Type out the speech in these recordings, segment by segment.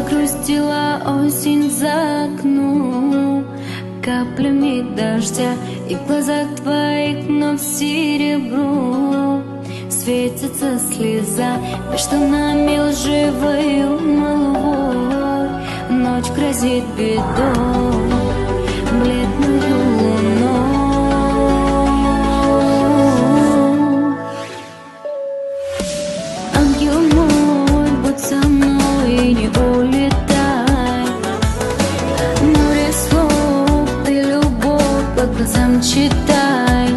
Загрустила осень за окном каплями дождя, и в глазах твоих вновь серебро светится слеза. Между нами лживою молвой ночь грозит бедой, бледную луной. Ангел мой, будь со мной и не улетай. Море слов, ты любовь по глазам читай.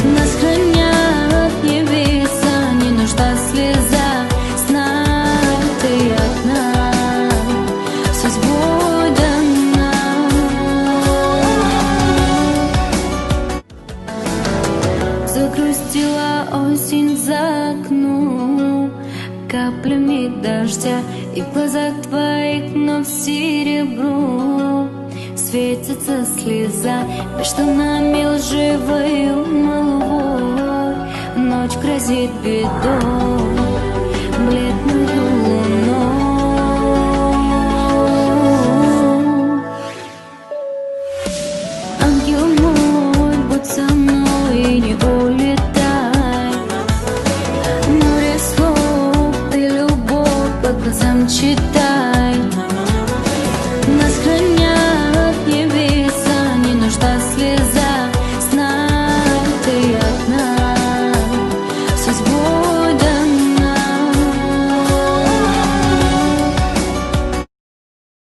Нас хранят небеса, не нужна слеза. Знай, ты одна, судьбой дана. Загрустила осень за окном каплями дождя, и в глазах твоих вновь серебро светится слеза. Между нами лживою молвой ночь грозит бедой, бледную